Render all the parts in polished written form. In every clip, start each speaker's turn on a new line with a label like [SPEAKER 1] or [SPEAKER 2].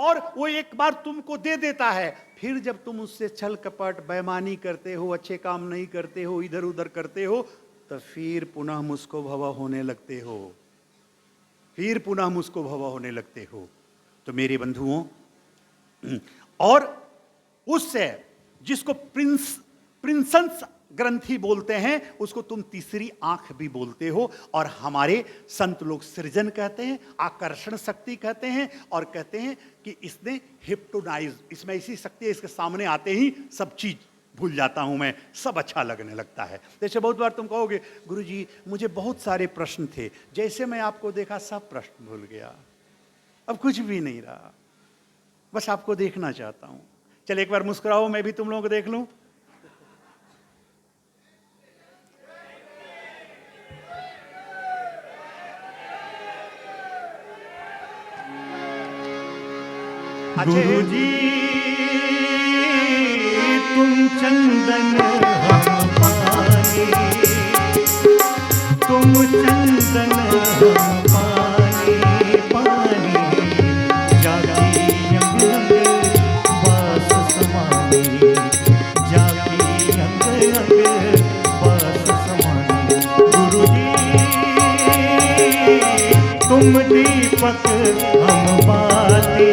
[SPEAKER 1] और वो एक बार तुमको दे देता है, फिर जब तुम उससे छल कपट बेईमानी करते हो, अच्छे काम नहीं करते हो, इधर उधर करते हो, तो फिर पुनः मुझको भवा होने लगते हो, फिर पुनः मुझको भवा होने लगते हो। तो मेरे बंधुओं, और उससे जिसको प्रिंसन्स ग्रंथि बोलते हैं, उसको तुम तीसरी आंख भी बोलते हो। और हमारे संत लोग सृजन कहते हैं, आकर्षण शक्ति कहते हैं, और कहते हैं कि इसने हिप्नोटाइज, इसमें ऐसी शक्ति है, इसके सामने आते ही सब चीज भूल जाता हूं मैं, सब अच्छा लगने लगता है। जैसे बहुत बार तुम कहोगे, गुरुजी मुझे बहुत सारे प्रश्न थे, जैसे मैं आपको देखा सब प्रश्न भूल गया, अब कुछ भी नहीं रहा, बस आपको देखना चाहता हूं। चल एक बार मुस्कुराओ, मैं भी तुम लोगों को देख लूं।
[SPEAKER 2] गुरुजी तुम चंदन हम पानी, तुम चंदन हम पानी, पानी जागी अंग अंग बास समानी, जागी अंग अंग बास समानी। गुरुजी तुम दीपक हम बाती,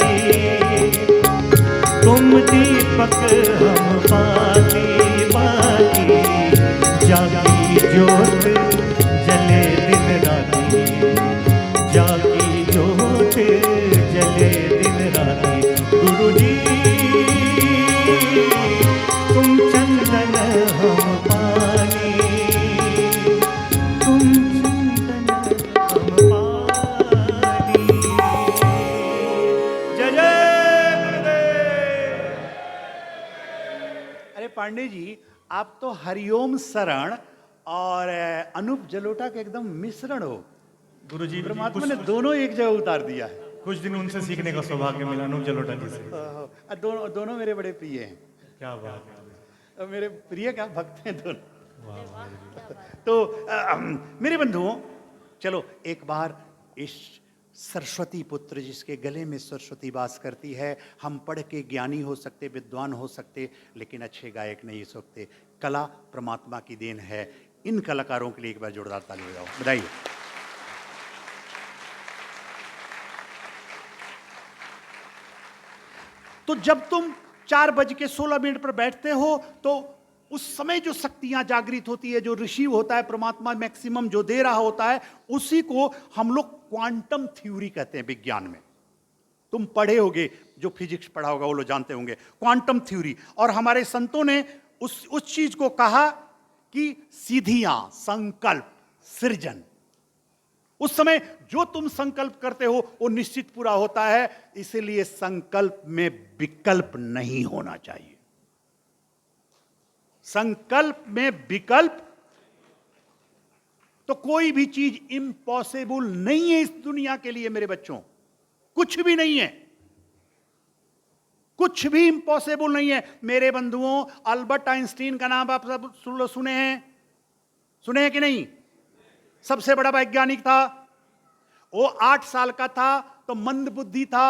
[SPEAKER 2] तुम दीपक हम बाती, बाती जागी ज्योत जले दिन राती, जागी ज्योत जले दिन राती। गुरुजी तुम चंदन हम पानी, तुम चंदन हम पानी। जय जय गुरुदेव।
[SPEAKER 1] अरे पांडे जी, आप तो हरिओम शरण और अनूप जलोटा के एकदम मिश्रण हो।
[SPEAKER 2] गुरुजी
[SPEAKER 1] परमात्मा ने दोनों एक जगह उतार दिया है।
[SPEAKER 2] कुछ दिन उनसे सीखने का सौभाग्य मिला, अनूप जलोटा जी से।
[SPEAKER 1] दोनों मेरे बड़े प्रिय हैं।
[SPEAKER 2] क्या बात है।
[SPEAKER 1] मेरे प्रिय क्या भक्त हैं दोनों।
[SPEAKER 2] वाह वाह।
[SPEAKER 1] तो मेरे बंधुओं, चलो एक बार इस सरस्वती पुत्र जिसके गले में सरस्वती वास करती है, हम पढ़ के ज्ञानी हो सकते, विद्वान हो सकते, लेकिन अच्छे गायक नहीं हो सकते। कला परमात्मा की देन है। इन कलाकारों के लिए एक बार जोरदार ताली बजाओ, बधाई। तो जब तुम 4:16 पर बैठते हो, तो उस समय जो शक्तियां जागृत होती है, जो रिसीव होता है, परमात्मा मैक्सिमम जो दे रहा होता है, उसी को हम लोग क्वांटम थ्योरी कहते हैं विज्ञान में। तुम पढ़े होगे, जो फिजिक्स पढ़ा होगा वो लोग जानते होंगे क्वांटम थ्योरी। और हमारे संतों ने उस चीज को कहा कि सिद्धियां, संकल्प, सृजन। उस समय जो तुम संकल्प करते हो वो निश्चित पूरा होता है, इसलिए संकल्प में विकल्प नहीं होना चाहिए। संकल्प में विकल्प, तो कोई भी चीज इम्पॉसिबल नहीं है इस दुनिया के लिए मेरे बच्चों, कुछ भी नहीं है, कुछ भी इम्पॉसिबल नहीं है मेरे बंधुओं। अल्बर्ट आइंस्टीन का नाम आप सब सुने हैं कि नहीं? सबसे बड़ा वैज्ञानिक था। वो 8 साल का था तो मंद बुद्धि था,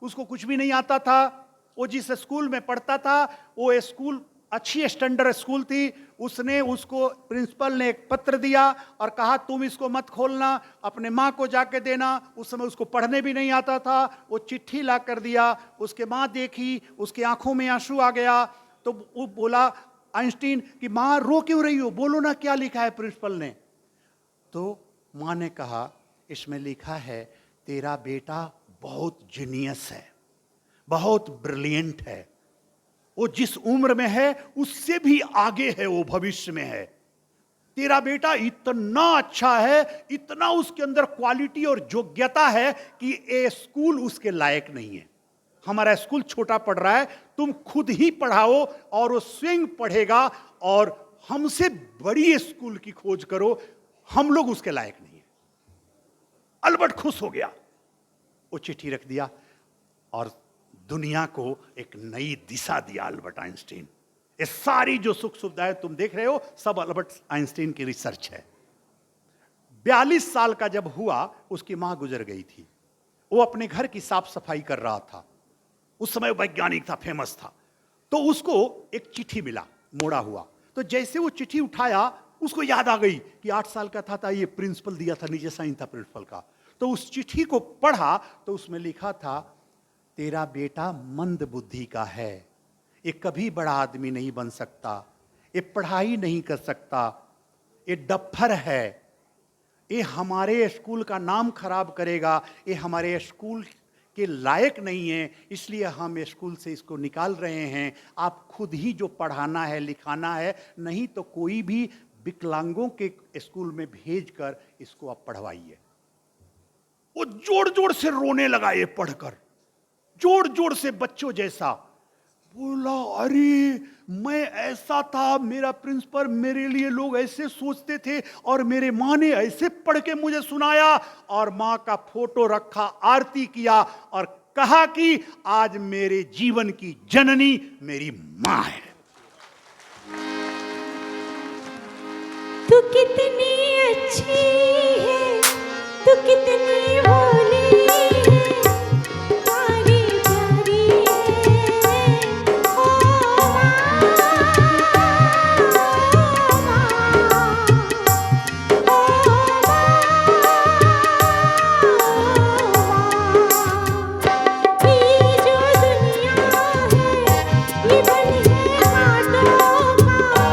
[SPEAKER 1] उसको कुछ भी नहीं आता था। वो जिस स्कूल में पढ़ता था, वो स्कूल अच्छी स्टैंडर्ड स्कूल थी। उसको प्रिंसिपल ने एक पत्र दिया और कहा तुम इसको मत खोलना, अपने माँ को जाके देना। उस समय उसको पढ़ने भी नहीं आता था। वो चिट्ठी ला कर दिया, उसके माँ देखी, उसकी आंखों में आंसू आ गया। तो वो बोला आइंस्टीन कि माँ रो क्यों रही हो, बोलो ना क्या लिखा है प्रिंसिपल ने। तो माँ ने कहा इसमें लिखा है तेरा बेटा बहुत जीनियस है, बहुत ब्रिलियंट है, वो जिस उम्र में है उससे भी आगे है, वो भविष्य में है। तेरा बेटा इतना अच्छा है, इतना उसके अंदर क्वालिटी और योग्यता है कि ये स्कूल उसके लायक नहीं है। हमारा स्कूल छोटा पढ़ रहा है, तुम खुद ही पढ़ाओ और वो स्वयं पढ़ेगा, और हमसे बड़ी स्कूल की खोज करो, हम लोग उसके लायक नहीं है। अल्बर्ट खुश हो गया, वो चिट्ठी रख दिया और दुनिया को एक नई दिशा दिया अल्बर्ट आइंस्टीन। ये सारी जो सुख सुविधाएं तुम देख रहे हो सब अल्बर्ट आइंस्टीन की रिसर्च है। 42 साल का जब हुआ, उसकी मां गुजर गई थी। वो अपने घर की साफ सफाई कर रहा था। उस समय वैज्ञानिक था, फेमस था। तो उसको एक चिट्ठी मिला मोड़ा हुआ। तो जैसे वो चिट्ठी उठाया उसको याद आ गई कि 8 साल का था ये प्रिंसिपल दिया था, नीचे साइन था प्रिंसिपल का। तो उस चिट्ठी को पढ़ा तो उसमें लिखा था, तेरा बेटा मंद बुद्धि का है, ये कभी बड़ा आदमी नहीं बन सकता, ये पढ़ाई नहीं कर सकता, ये डफर है, ये हमारे स्कूल का नाम खराब करेगा, ये हमारे स्कूल के लायक नहीं है, इसलिए हम स्कूल से इसको निकाल रहे हैं। आप खुद ही जो पढ़ाना है लिखाना है, नहीं तो कोई भी विकलांगों के स्कूल में भेजकर इसको आप पढ़वाइए। वो जोर जोर से रोने लगा ये पढ़कर, जोर जोर से बच्चों जैसा। बोला, अरे मैं ऐसा था, मेरा प्रिंसिपल, मेरे लिए लोग ऐसे सोचते थे, और मेरे माँ ने ऐसे पढ़ के मुझे सुनाया, और माँ का फोटो रखा, आरती किया, और कहा कि आज मेरे जीवन की जननी मेरी माँ है।
[SPEAKER 3] तू कितनी अच्छी है, तू कितनी भोली है, प्यारी प्यारी है, ओ ये जो दुनिया है ये बन है कांटों का,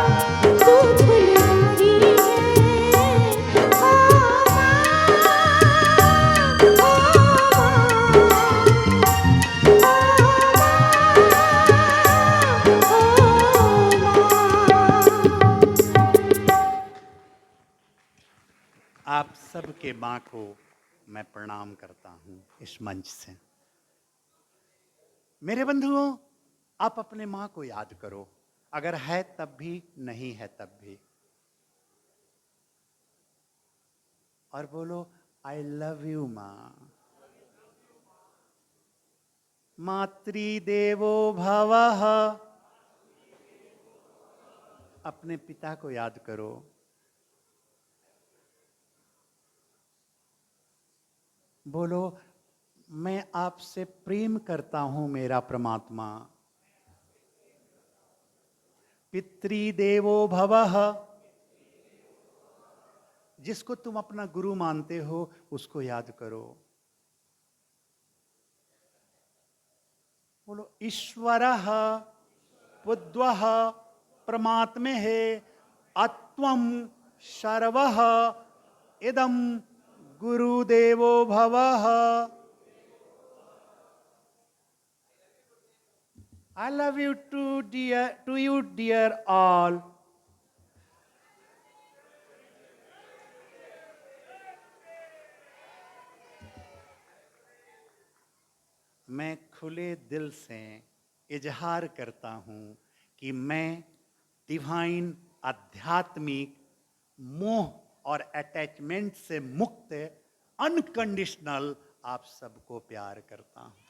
[SPEAKER 3] तू फुलवारी है, ओ
[SPEAKER 1] आप सबके माँ को मैं प्रणाम करता हूं इस मंच से। मेरे बंधुओं, आप अपने माँ को याद करो, अगर है तब भी, नहीं है तब भी, और बोलो, आई लव यू माँ। मातृदेवो भवः। अपने पिता को याद करो। बोलो, मैं आपसे प्रेम करता हूं मेरा परमात्मा। पितृदेवो भवः। जिसको तुम अपना गुरु मानते हो उसको याद करो। बोलो, ईश्वरः बुद्धः परमात्मे है अत्वं सर्वः इदं गुरुदेवो भवः। I love you too, dear, to you, dear all. मैं खुले दिल से इजहार करता हूं कि मैं डिवाइन आध्यात्मिक मोह और अटैचमेंट से मुक्त अनकंडीशनल आप सबको प्यार करता हूं।